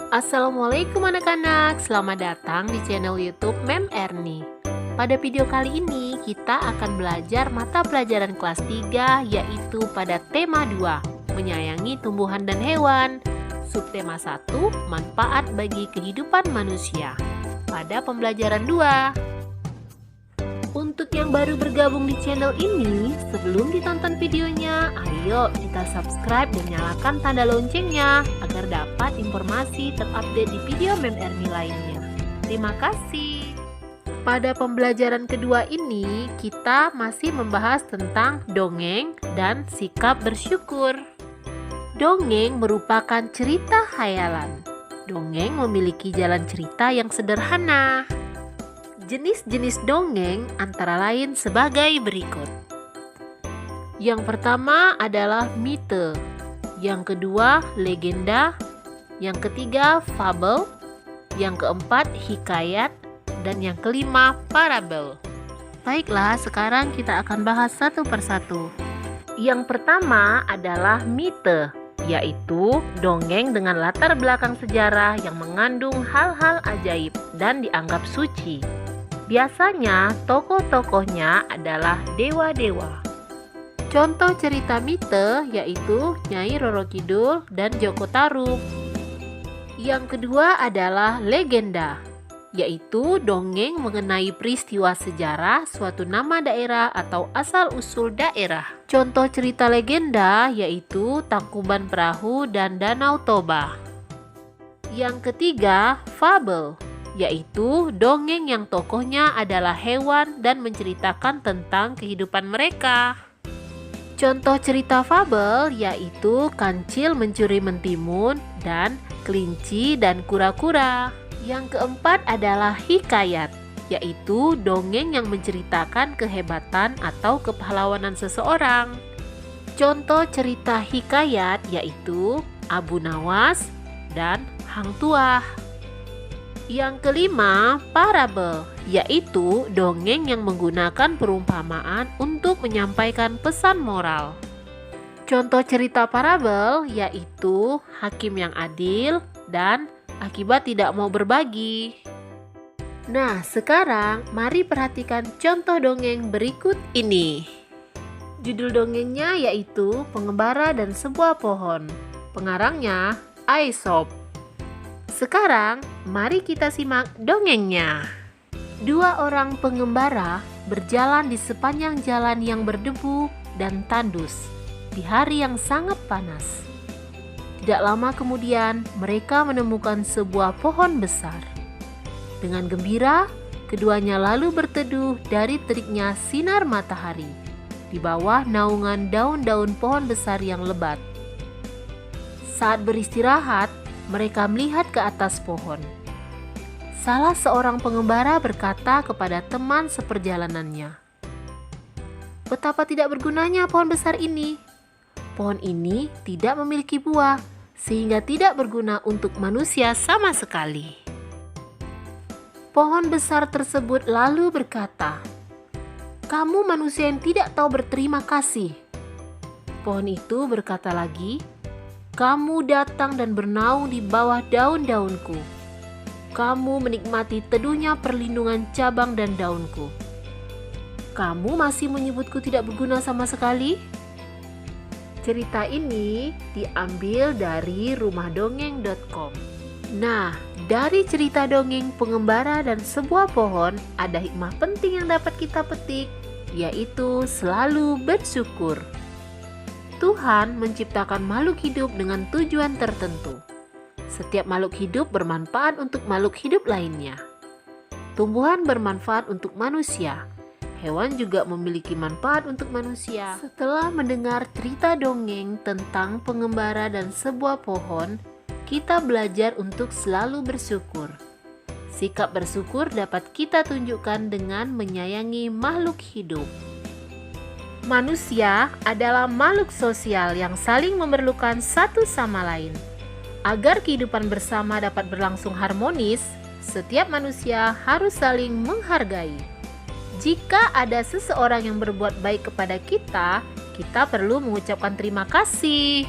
Assalamualaikum anak-anak, selamat datang di channel YouTube Mem Erni. Pada video kali ini kita akan belajar mata pelajaran kelas 3 yaitu pada tema 2, menyayangi tumbuhan dan hewan. Subtema 1, manfaat bagi kehidupan manusia. Pada pembelajaran 2. Untuk yang baru bergabung di channel ini, sebelum ditonton videonya, ayo kita subscribe dan nyalakan tanda loncengnya agar dapat informasi terupdate di video Mem Erni lainnya. Terima kasih. Pada pembelajaran kedua ini, kita masih membahas tentang dongeng dan sikap bersyukur. Dongeng merupakan cerita khayalan. Dongeng memiliki jalan cerita yang sederhana. Jenis-jenis dongeng antara lain sebagai berikut. Yang pertama adalah mite, yang kedua legenda, yang ketiga fabel, yang keempat hikayat, dan yang kelima parabel. Baiklah, sekarang kita akan bahas satu persatu. Yang pertama adalah mite, yaitu dongeng dengan latar belakang sejarah yang mengandung hal-hal ajaib dan dianggap suci. Biasanya tokoh-tokohnya adalah dewa-dewa. Contoh cerita mite yaitu Nyai Roro Kidul dan Joko Tarub. Yang kedua adalah legenda, yaitu dongeng mengenai peristiwa sejarah suatu nama daerah atau asal-usul daerah. Contoh cerita legenda yaitu Tangkuban Perahu dan Danau Toba. Yang ketiga, fabel, yaitu dongeng yang tokohnya adalah hewan dan menceritakan tentang kehidupan mereka. Contoh cerita fabel yaitu Kancil Mencuri Mentimun dan Kelinci dan Kura-kura. Yang keempat adalah hikayat, yaitu dongeng yang menceritakan kehebatan atau kepahlawanan seseorang. Contoh cerita hikayat yaitu Abu Nawas dan Hang Tuah. Yang kelima, parabel, yaitu dongeng yang menggunakan perumpamaan untuk menyampaikan pesan moral. Contoh cerita parabel yaitu Hakim yang Adil dan Akibat Tidak Mau Berbagi. Nah, sekarang mari perhatikan contoh dongeng berikut ini. Judul dongengnya yaitu Pengembara dan Sebuah Pohon. Pengarangnya Aesop. Sekarang, mari kita simak dongengnya. Dua orang pengembara berjalan di sepanjang jalan yang berdebu dan tandus di hari yang sangat panas. Tidak lama kemudian, mereka menemukan sebuah pohon besar. Dengan gembira, keduanya lalu berteduh dari teriknya sinar matahari di bawah naungan daun-daun pohon besar yang lebat. Saat beristirahat, mereka melihat ke atas pohon. Salah seorang pengembara berkata kepada teman seperjalanannya, "Betapa tidak bergunanya pohon besar ini. Pohon ini tidak memiliki buah, sehingga tidak berguna untuk manusia sama sekali." Pohon besar tersebut lalu berkata, "Kamu manusia yang tidak tahu berterima kasih." Pohon itu berkata lagi, "Kamu datang dan bernaung di bawah daun-daunku. Kamu menikmati teduhnya perlindungan cabang dan daunku. Kamu masih menyebutku tidak berguna sama sekali?" Cerita ini diambil dari rumahdongeng.com. Nah, dari cerita dongeng Pengembara dan Sebuah Pohon ada hikmah penting yang dapat kita petik, yaitu selalu bersyukur. Tuhan menciptakan makhluk hidup dengan tujuan tertentu. Setiap makhluk hidup bermanfaat untuk makhluk hidup lainnya. Tumbuhan bermanfaat untuk manusia. Hewan juga memiliki manfaat untuk manusia. Setelah mendengar cerita dongeng tentang Pengembara dan Sebuah Pohon, kita belajar untuk selalu bersyukur. Sikap bersyukur dapat kita tunjukkan dengan menyayangi makhluk hidup. Manusia adalah makhluk sosial yang saling memerlukan satu sama lain. Agar kehidupan bersama dapat berlangsung harmonis, setiap manusia harus saling menghargai. Jika ada seseorang yang berbuat baik kepada kita, kita perlu mengucapkan terima kasih.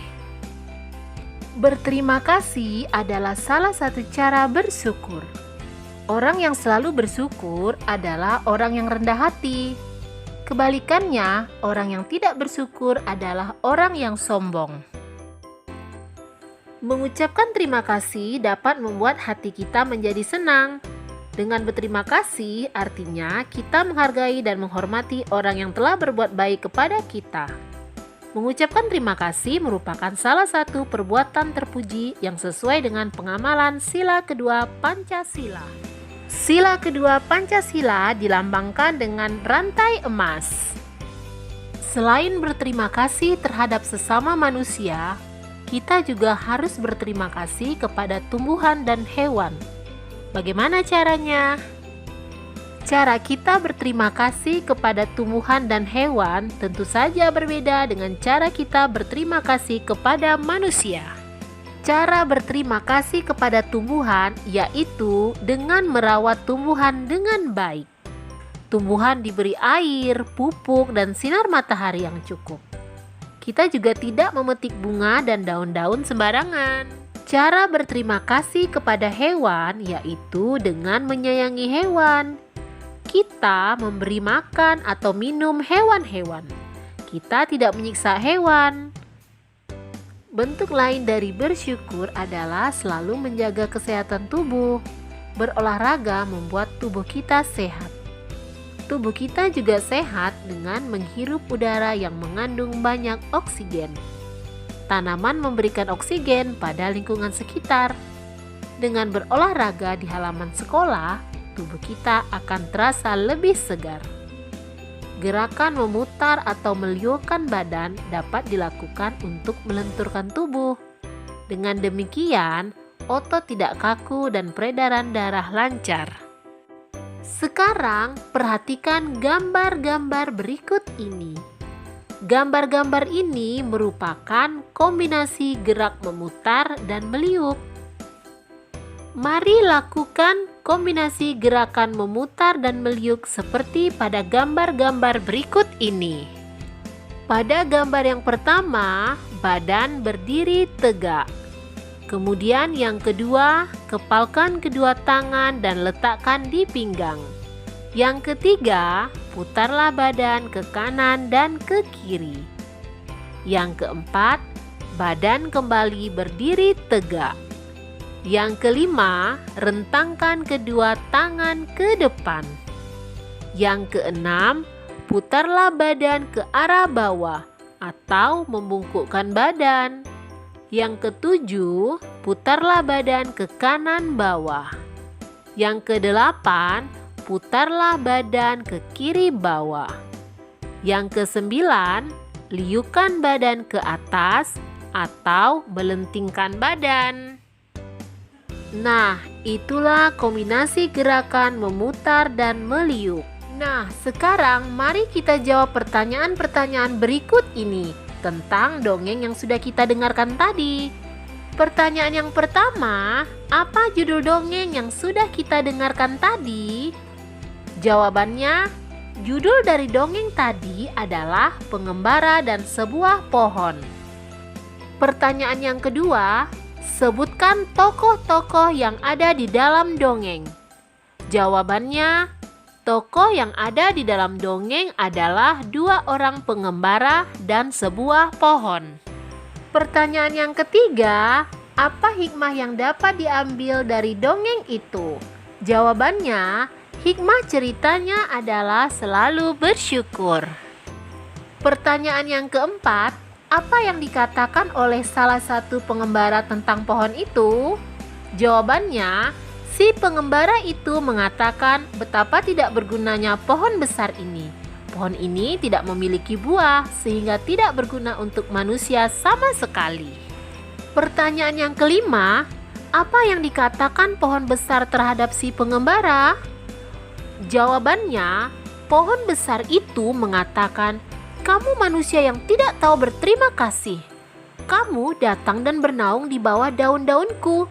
Berterima kasih adalah salah satu cara bersyukur. Orang yang selalu bersyukur adalah orang yang rendah hati. Kebalikannya, orang yang tidak bersyukur adalah orang yang sombong. Mengucapkan terima kasih dapat membuat hati kita menjadi senang. Dengan berterima kasih, artinya kita menghargai dan menghormati orang yang telah berbuat baik kepada kita. Mengucapkan terima kasih merupakan salah satu perbuatan terpuji yang sesuai dengan pengamalan sila kedua Pancasila. Sila kedua Pancasila dilambangkan dengan rantai emas. Selain berterima kasih terhadap sesama manusia, kita juga harus berterima kasih kepada tumbuhan dan hewan. Bagaimana caranya? Cara kita berterima kasih kepada tumbuhan dan hewan tentu saja berbeda dengan cara kita berterima kasih kepada manusia. Cara berterima kasih kepada tumbuhan yaitu dengan merawat tumbuhan dengan baik. Tumbuhan diberi air, pupuk, dan sinar matahari yang cukup. Kita juga tidak memetik bunga dan daun-daun sembarangan. Cara berterima kasih kepada hewan yaitu dengan menyayangi hewan. Kita memberi makan atau minum hewan-hewan. Kita tidak menyiksa hewan. Bentuk lain dari bersyukur adalah selalu menjaga kesehatan tubuh. Berolahraga membuat tubuh kita sehat. Tubuh kita juga sehat dengan menghirup udara yang mengandung banyak oksigen. Tanaman memberikan oksigen pada lingkungan sekitar. Dengan berolahraga di halaman sekolah, tubuh kita akan terasa lebih segar. Gerakan memutar atau meliurkan badan dapat dilakukan untuk melenturkan tubuh. Dengan demikian, otot tidak kaku dan peredaran darah lancar. Sekarang, perhatikan gambar-gambar berikut ini. Gambar-gambar ini merupakan kombinasi gerak memutar dan meliuk. Mari lakukan kombinasi gerakan memutar dan meliuk seperti pada gambar-gambar berikut ini. Pada gambar yang pertama, badan berdiri tegak. Kemudian yang kedua, kepalkan kedua tangan dan letakkan di pinggang. Yang ketiga, putarlah badan ke kanan dan ke kiri. Yang keempat, badan kembali berdiri tegak. Yang kelima, rentangkan kedua tangan ke depan. Yang keenam, putarlah badan ke arah bawah atau membungkukkan badan. Yang ketujuh, putarlah badan ke kanan bawah. Yang kedelapan, putarlah badan ke kiri bawah. Yang kesembilan, liukkan badan ke atas atau melentingkan badan. Nah, itulah kombinasi gerakan memutar dan meliuk. Nah, sekarang mari kita jawab pertanyaan-pertanyaan berikut ini tentang dongeng yang sudah kita dengarkan tadi. Pertanyaan yang pertama, apa judul dongeng yang sudah kita dengarkan tadi? Jawabannya, judul dari dongeng tadi adalah Pengembara dan Sebuah Pohon. Pertanyaan yang kedua, sebutkan tokoh-tokoh yang ada di dalam dongeng. Jawabannya, tokoh yang ada di dalam dongeng adalah dua orang pengembara dan sebuah pohon. Pertanyaan yang ketiga, apa hikmah yang dapat diambil dari dongeng itu? Jawabannya, hikmah ceritanya adalah selalu bersyukur. Pertanyaan yang keempat, apa yang dikatakan oleh salah satu pengembara tentang pohon itu? Jawabannya, si pengembara itu mengatakan betapa tidak bergunanya pohon besar ini. Pohon ini tidak memiliki buah sehingga tidak berguna untuk manusia sama sekali. Pertanyaan yang kelima, apa yang dikatakan pohon besar terhadap si pengembara? Jawabannya, pohon besar itu mengatakan, kamu manusia yang tidak tahu berterima kasih. Kamu datang dan bernaung di bawah daun-daunku.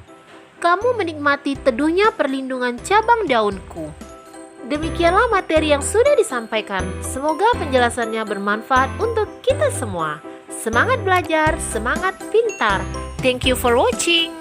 Kamu menikmati teduhnya perlindungan cabang daunku. Demikianlah materi yang sudah disampaikan. Semoga penjelasannya bermanfaat untuk kita semua. Semangat belajar, semangat pintar. Thank you for watching.